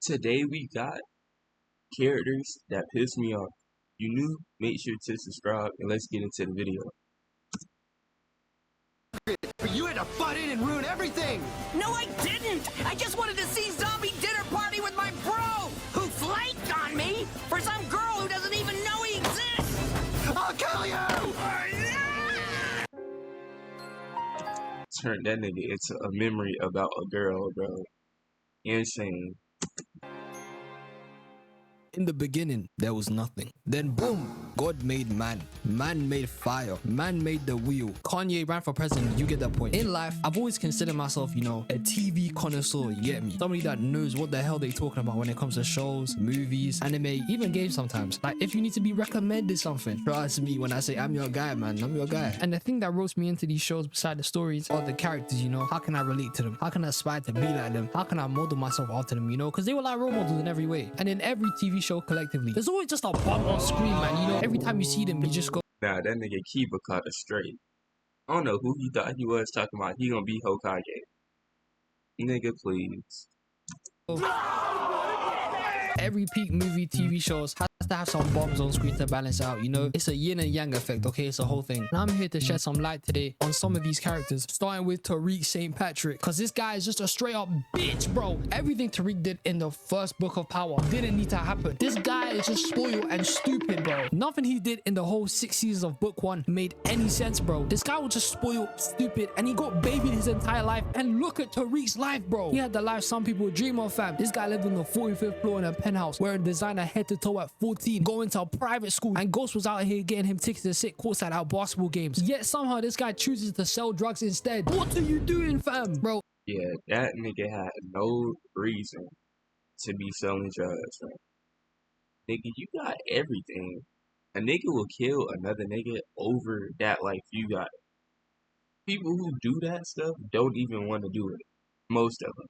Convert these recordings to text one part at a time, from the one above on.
Today we got characters that piss me off. You new? Make sure to subscribe and let's get into the video. You had to butt in and ruin everything! No, I didn't! I just wanted to see zombie dinner party with my bro, who flaked on me for some girl who doesn't even know he exists! I'll kill you! Turn that nigga into a memory about a girl, bro. Insane. In the beginning, there was nothing. Then boom, God made man. Man made fire. Man made the wheel. Kanye ran for president, you get that point. In life, I've always considered myself, a TV connoisseur, you get me? Somebody that knows what the hell they talking about when it comes to shows, movies, anime, even games sometimes. Like, if you need to be recommended something, trust me when I say I'm your guy, man. I'm your guy. And the thing that ropes me into these shows beside the stories are the characters, How can I relate to them? How can I aspire to be like them? How can I model myself after them, Because they were like role models in every way. And in every TV show collectively, there's always just a bum on screen, man. Every time you see them, you just go, Nah, that nigga Kiba caught us straight. I don't know who he thought he was talking about. He gonna be Hokage. Nigga, please. every peak movie, TV shows has to have some bombs on screen to balance out, It's a yin and yang effect, okay? It's a whole thing. And I'm here to shed some light today on some of these characters, starting with Tariq St. Patrick, because this guy is just a straight up bitch, bro. Everything Tariq did in the first book of Power didn't need to happen. This guy is just spoiled and stupid, bro. Nothing he did in the whole 6 seasons of book 1 made any sense, bro. This guy was just spoiled, stupid, and he got babied his entire life. And look at Tariq's life, bro. He had the life some people dream of, fam. This guy lived on the 45th floor in a penthouse, wearing designer head to toe at 14, going to a private school, and Ghost was out here getting him tickets to sit courtside at basketball games. Yet somehow this guy chooses to sell drugs instead. What are you doing, fam? Bro. Yeah, that nigga had no reason to be selling drugs, man. Nigga, you got everything. A nigga will kill another nigga over that life you got. People who do that stuff don't even want to do it. Most of them.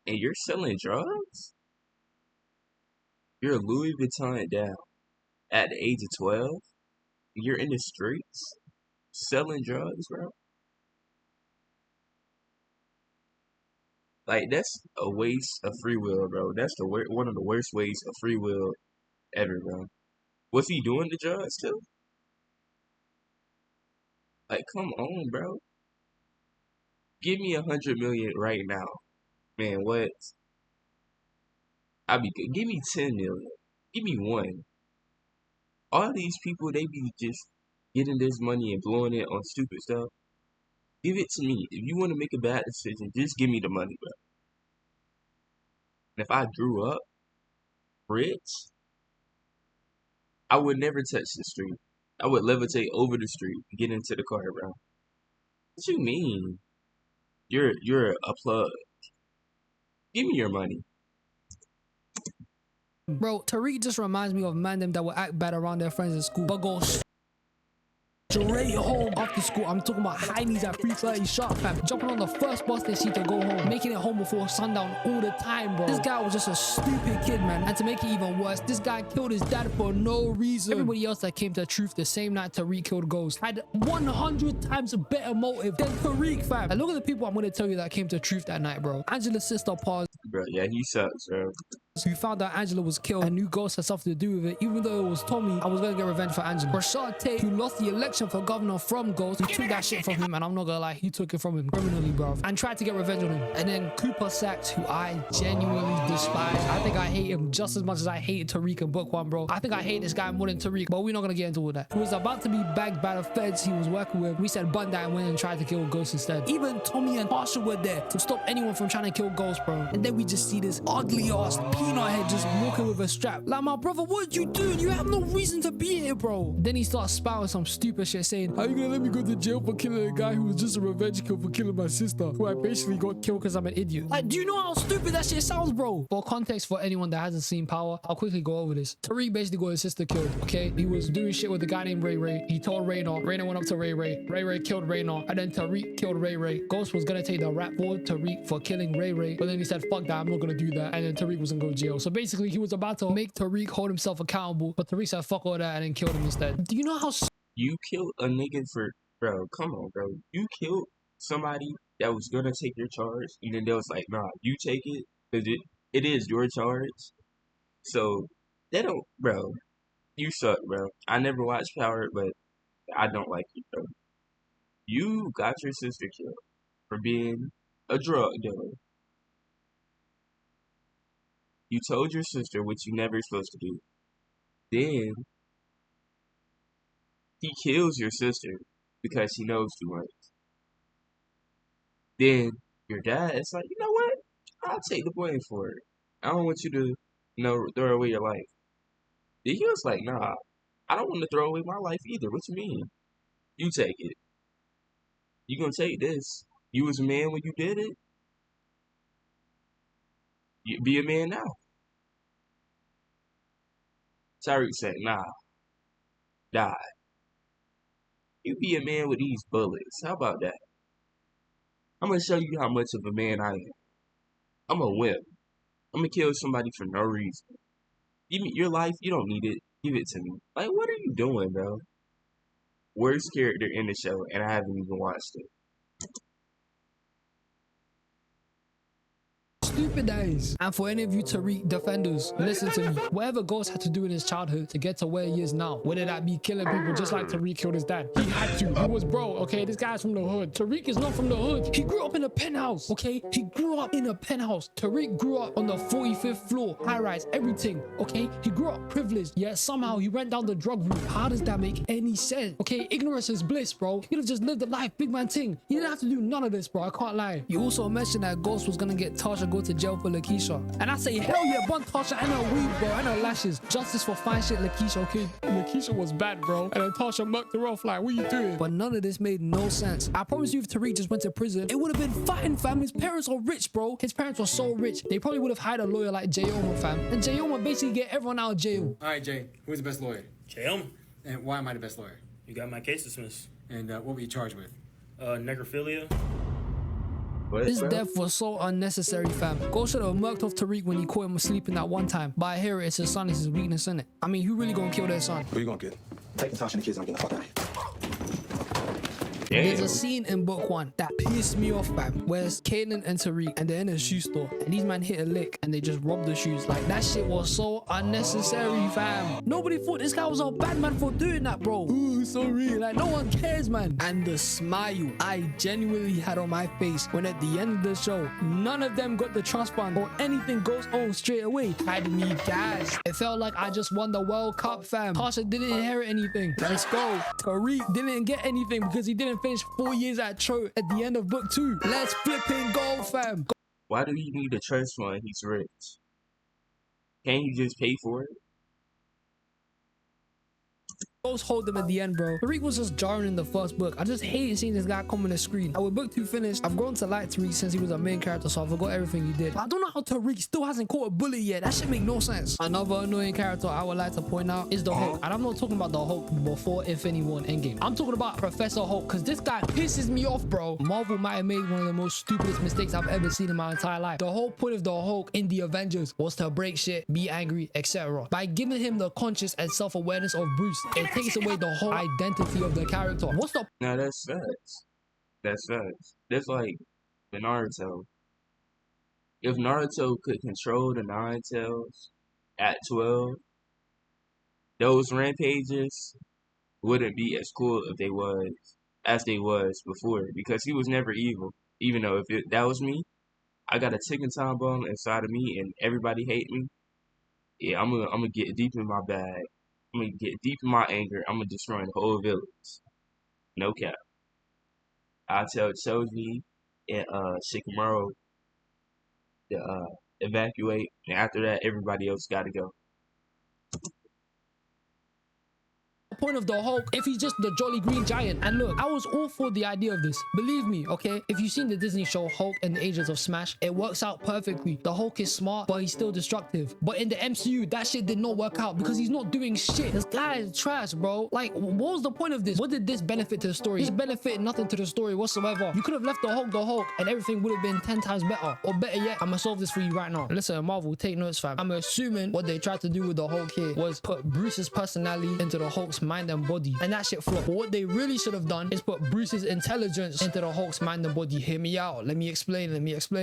And you're selling drugs? You're Louis Vuitton down at the age of 12. You're in the streets selling drugs, bro. Like, that's a waste of free will, bro. That's one of the worst wastes of free will ever, bro. Was he doing the drugs too? Like, come on, bro. Give me 100 million right now, man. What? I'll be good. Give me 10 million. Give me 1. All these people, they be just getting this money and blowing it on stupid stuff. Give it to me. If you want to make a bad decision, just give me the money, bro. And if I grew up rich, I would never touch the street. I would levitate over the street and get into the car, bro. What you mean? You're a plug. Give me your money. Bro, Tariq just reminds me of man them that will act bad around their friends in school, but go straight home after school. I'm talking about high knees at 3:30 sharp, fam. Jumping on the first bus they see to go home, making it home before sundown all the time, bro. This guy was just a stupid kid, man. And to make it even worse, this guy killed his dad for no reason. Everybody else that came to Truth the same night Tariq killed Ghost had 100 times a better motive than Tariq, fam. And look at the people I'm gonna tell you that came to Truth that night, bro. Angela's sister Paz, Bro, yeah, he sucks, bro. who found out Angela was killed and knew Ghost had something to do with it, even though it was Tommy. I was gonna get revenge for Angela. Rashad Tate, who lost the election for governor from Ghost, who took that shit from him, and I'm not gonna lie, he took it from him criminally, bro, and tried to get revenge on him. And then Cooper Sachs, who I genuinely despise. I think I hate him just as much as I hated Tariq in book 1, bro. I think I hate this guy more than Tariq, but we're not gonna get into all that. He was about to be bagged by the feds he was working with. We said bun that and went and tried to kill Ghost instead. Even Tommy and Marshall were there to stop anyone from trying to kill Ghost, bro. And then we just see this ugly ass peanut head just walking with a strap. Like, my brother, what did you do? You have no reason to be here, bro. Then he starts spouting some stupid shit saying, how you gonna let me go to jail for killing a guy who was just a revenge kill for killing my sister, who I basically got killed because I'm an idiot? Like, do you know how stupid that shit sounds, bro? For context, for anyone that hasn't seen Power, I'll quickly go over this. Tariq basically got his sister killed, okay? He was doing shit with a guy named Ray Ray. He told Raynor. Raynor went up to Ray Ray. Ray Ray killed Raynor. And then Tariq killed Ray Ray. Ghost was gonna take the rap for Tariq for killing Ray Ray. But then he said, fuck that, I'm not gonna do that. And then Tariq was gonna go to jail. So basically, he was about to make Tariq hold himself accountable. But Tariq said, fuck all that, and then killed him instead. Do you know how... You killed a nigga for... Bro, come on, bro. You killed somebody that was gonna take your charge, and then they was like, nah, you take it, because it is your charge. So they don't, bro. You suck, bro. I never watched Power, but I don't like you, bro. You got your sister killed for being a drug dealer. You told your sister what you never supposed to do. Then he kills your sister because he knows too much. Then your dad is like, you know what? I'll take the blame for it. I don't want you to, throw away your life. Then he was like, nah, I don't want to throw away my life either. What you mean? You take it. You gonna take this. You was a man when you did it. You be a man now. Tariq said, nah, die. You be a man with these bullets. How about that? I'm gonna show you how much of a man I am. I'm a wimp. I'm gonna kill somebody for no reason. Give me your life, you don't need it. Give it to me. Like, what are you doing, bro? Worst character in the show, and I haven't even watched it. Stupid days. And for any of you Tariq defenders, listen to me. Whatever Ghost had to do in his childhood to get to where he is now, whether that be killing people just like Tariq killed his dad, he had to. He was bro, okay? This guy's from the hood. Tariq is not from the hood. He grew up in a penthouse, okay? He grew up in a penthouse. Tariq grew up on the 45th floor, high rise, everything, okay? He grew up privileged, yet somehow he went down the drug route. How does that make any sense? Okay, ignorance is bliss, bro. He could have just lived a life, big man thing. He didn't have to do none of this, bro. I can't lie. You also mentioned that Ghost was gonna get Tasha go to jail for Lakeisha. And I say, hell yeah, bun Tasha and her weed, bro, and her lashes. Justice for fine shit, Lakeisha, okay? Lakeisha was bad, bro. And then Tasha mucked her off like, what you doing? But none of this made no sense. I promise you, if Tariq just went to prison, it would have been fine, fam. His parents are rich, bro. His parents were so rich. They probably would have hired a lawyer like Jayoma, fam. And Jayoma basically get everyone out of jail. All right, Jay, who's the best lawyer? Jayoma, And why am I the best lawyer? you got my case dismissed. And what were you charged with? Necrophilia. What, This bro? death was so unnecessary, fam. Ghost should have murked off Tariq when he caught him sleeping that one time. But I hear it's his son is his weakness, innit? I mean, who really gonna kill their son? Who you gonna get? Take Natasha and the kids and I'm getting the fuck out of here. There's Damn. a scene in book 1 that pissed me off, fam, where it's Kanan and Tariq and they're in a shoe store and these men hit a lick and they just robbed the shoes. Like, that shit was so unnecessary, fam. Nobody thought this guy was a bad man for doing that, bro. Ooh, sorry. Like, no one cares, man. And the smile I genuinely had on my face when at the end of the show, none of them got the trust fund or anything goes on straight away had me gassed. It felt like I just won the World Cup, fam. Tasha didn't inherit anything. Let's go. Tariq didn't get anything because he didn't finish 4 years at Cho at the end of book 2. Let's flipping go, fam. Why do you need a trust fund? He's rich. Can't you just pay for it? Ghost hold them at the end, bro. Tariq was just jarring in the first book. I just hated seeing this guy come on the screen. And with book 2 finished, I've grown to like Tariq since he was a main character, so I forgot everything he did. But I don't know how Tariq still hasn't caught a bullet yet. That shit make no sense. Another annoying character I would like to point out is the Hulk. And I'm not talking about the Hulk before Infinity War and Endgame. I'm talking about Professor Hulk, because this guy pisses me off, bro. Marvel might have made one of the most stupidest mistakes I've ever seen in my entire life. The whole point of the Hulk in the Avengers was to break shit, be angry, etc. By giving him the conscious and self-awareness of Bruce, it takes away the whole identity of the character. What's the Now that's facts. That's facts. That's like the Naruto. If Naruto could control the Nine Tails at 12, those rampages wouldn't be as cool if they was as they was before, because he was never evil. Even though that was me, I got a ticking time bomb inside of me and everybody hate me. Yeah, I'm gonna get deep in my bag. I'm gonna get deep in my anger. I'm gonna destroy the whole village. No cap. I'll tell Choji and Shikamaru to evacuate, and after that, everybody else gotta go. point of the Hulk if he's just the jolly green giant? And look, I was all for the idea of this. Believe me, okay? If you've seen the Disney show Hulk and the Agents of Smash, it works out perfectly. The Hulk is smart, but he's still destructive. But in the MCU, that shit did not work out because he's not doing shit. This guy is trash, bro. Like, what was the point of this? What did this benefit to the story? This benefited nothing to the story whatsoever. You could have left the Hulk, and everything would have been 10 times better. Or better yet, I'm gonna solve this for you right now. Listen, Marvel, take notes, fam. I'm assuming what they tried to do with the Hulk here was put Bruce's personality into the Hulk's mind and body, and that shit flopped. But what they really should have done is put Bruce's intelligence into the Hulk's mind and body. Hear me out. Let me explain.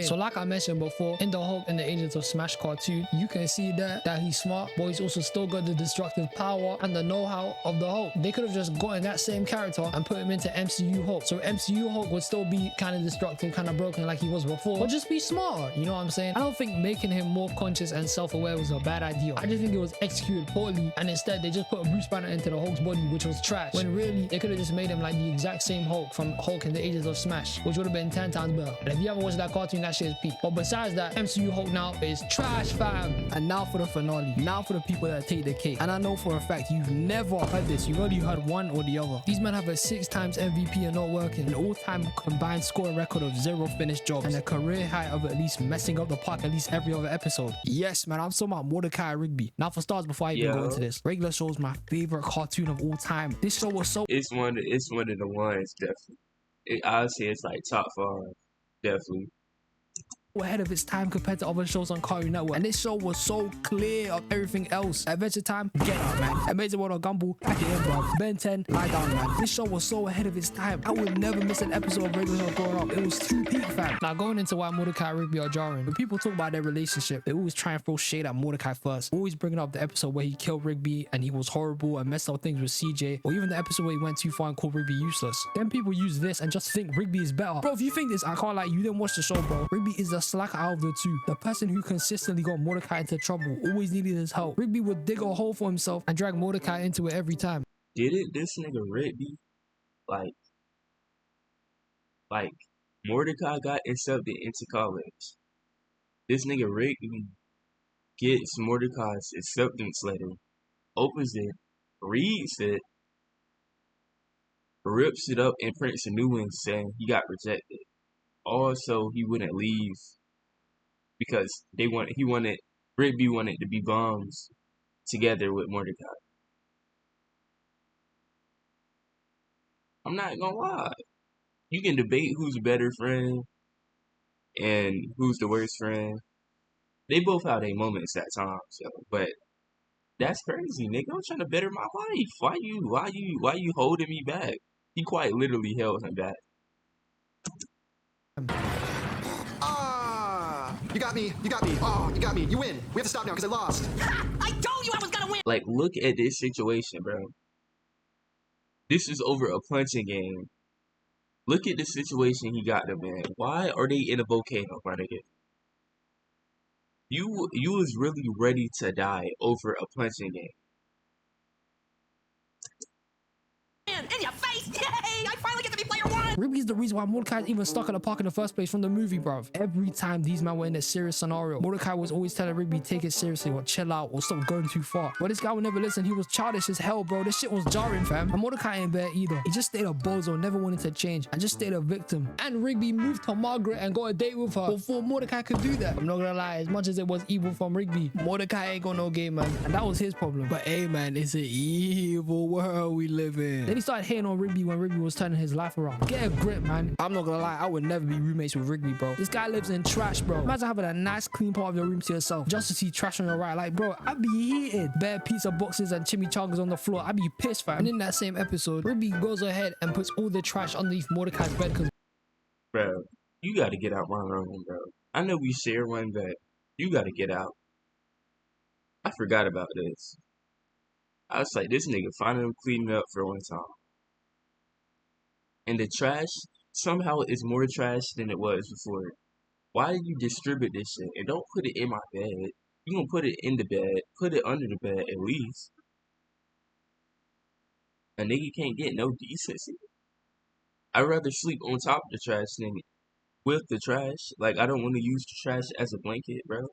So like I mentioned before, in the Hulk and the Agents of Smash cartoon, you can see that he's smart, but he's also still got the destructive power and the know-how of the Hulk. They could have just gotten that same character and put him into MCU Hulk. So MCU Hulk would still be kind of destructive, kind of broken like he was before, but just be smarter. You know what I'm saying? I don't think making him more conscious and self-aware was a bad idea. I just think it was executed poorly, and instead they just put Bruce Banner into the Hulk's body, which was trash, when really they could have just made him like the exact same Hulk from Hulk and the Agents of Smash, which would have been 10 times better. And if you ever watched that cartoon, that shit is peak. But besides that, MCU Hulk now is trash, fam. And now for the finale. Now for the people that take the cake. And I know for a fact you've never heard this. You've only heard one or the other. These men have a 6 times MVP and not working, an all-time combined scoring record of 0 finished jobs, and a career high of at least messing up the park at least every other episode. Yes, man, I'm talking about Mordecai Rigby. Now for stars, before I even go into this, Regular Show is my favorite cartoon of all time. This show was so... It's one of the ones, definitely. I would say it's like top 5, definitely. Ahead of its time compared to other shows on Cartoon Network, and this show was so clear of everything else. Adventure Time, get out, man. Amazing World of Gumball, pack it in, bro. Ben 10, lie down, man. This show was so ahead of its time. I would never miss an episode of Regular Show growing up. It was too peak, fam. Now going into why Mordecai and Rigby are jarring. When people talk about their relationship, they always try and throw shade at Mordecai first, always bringing up the episode where he killed Rigby and he was horrible and messed up things with CJ, or even the episode where he went too far and called Rigby useless. Then people use this and just think Rigby is better. Bro, if you think this, I can't lie, you didn't watch the show, bro. Rigby is the slacker out of the two. The person who consistently got Mordecai into trouble, always needed his help. Rigby would dig a hole for himself and drag Mordecai into it every time. Didn't this nigga Rigby, like Mordecai got accepted into college. This nigga Rigby gets Mordecai's acceptance letter, opens it, reads it, rips it up, and prints a new one saying he got rejected. Also, he wouldn't leave because Rigby wanted to be bombs together with Mordecai. I'm not gonna lie. You can debate who's a better friend and who's the worst friend. They both have their moments at times, yo. But that's crazy, nigga. I'm trying to better my life. Why you holding me back? He quite literally held him back. You got me. Oh, you got me. You win. We have to stop now because I lost. I told you I was gonna win! Like, look at this situation, bro. This is over a punching game. Look at the situation he got them in. Why are they in a volcano, my nigga? You was really ready to die over a punching game. In your face! Yay! I finally get to be player 1! Rigby's the reason why Mordecai's even stuck in the park in the first place from the movie, bruv. Every time these men were in a serious scenario, Mordecai was always telling Rigby, take it seriously, or chill out, or stop going too far. But this guy would never listen. He was childish as hell, bro. This shit was jarring, fam. And Mordecai ain't bad either. He just stayed a bozo, never wanted to change, and just stayed a victim. And Rigby moved to Margaret and got a date with her before Mordecai could do that. I'm not gonna lie, as much as it was evil from Rigby, Mordecai ain't got no game, man. And that was his problem. But hey, man, it's an evil world we live in. Then he started hating on Rigby when Rigby was turning his life around. Get a grip, man. I'm not gonna lie, I would never be roommates with Rigby, bro. This guy lives in trash, bro. Imagine having a nice clean part of your room to yourself just to see trash on your right. Like, bro, I'd be heated. Bare pizza boxes and chimichangas on the floor. I'd be pissed, fam. And in that same episode, Rigby goes ahead and puts all the trash underneath Mordecai's bed because... Bro, you gotta get out my room, bro. I know we share one, but you gotta get out. I forgot about this. I was like, this nigga finally cleaning up for one time. And the trash somehow is more trash than it was before. Why did you distribute this shit? And don't put it in my bed. You gonna put it in the bed. Put it under the bed at least. A nigga can't get no decency. I'd rather sleep on top of the trash than with the trash. Like, I don't want to use the trash as a blanket, bro.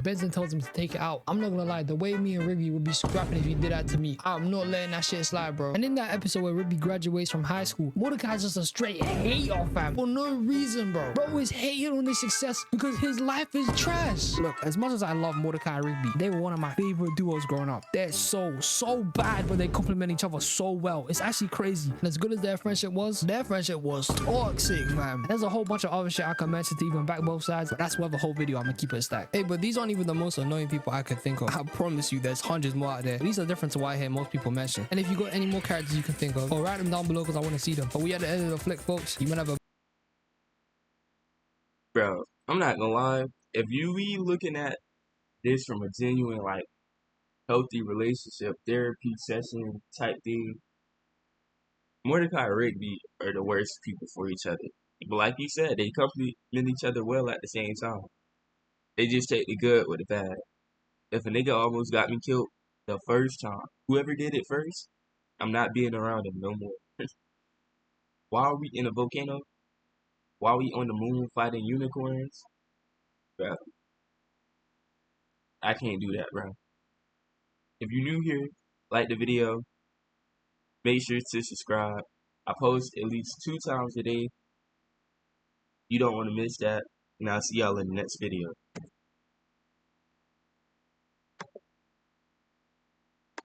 Benson tells him to take it out. I'm not gonna lie, the way me and Rigby would be scrapping if he did that to me, I'm not letting that shit slide, bro. And in that episode where Rigby graduates from high school, Mordecai's just a straight hater, fam, for no reason, bro. Bro is hating on his success because his life is trash. Look, as much as I love Mordecai and Rigby, they were one of my favorite duos growing up. They're so bad, but they complement each other so well. It's actually crazy. And as good as their friendship was toxic, man. There's a whole bunch of other shit I can mention to even back both sides, but that's worth a whole video. I'm gonna keep it stacked. Hey, but these these aren't even the most annoying people I could think of. I promise you there's hundreds more out there. These are different to what I hear most people mention. And if you got any more characters you can think of, write them down below because I want to see them. But we at the end of the flick, folks. You might have a Bro, I'm not gonna lie. If you be looking at this from a genuine, like, healthy relationship, therapy session type thing, Mordecai and Rigby are the worst people for each other. But like you said, they complement each other well at the same time. They just take the good with the bad. If a nigga almost got me killed the first time, whoever did it first, I'm not being around him no more. Why are we in a volcano? Why are we on the moon fighting unicorns? Bro, I can't do that, bro. If you're new here, like the video, make sure to subscribe. I post at least 2 times a day. You don't want to miss that. And I'll see y'all in the next video.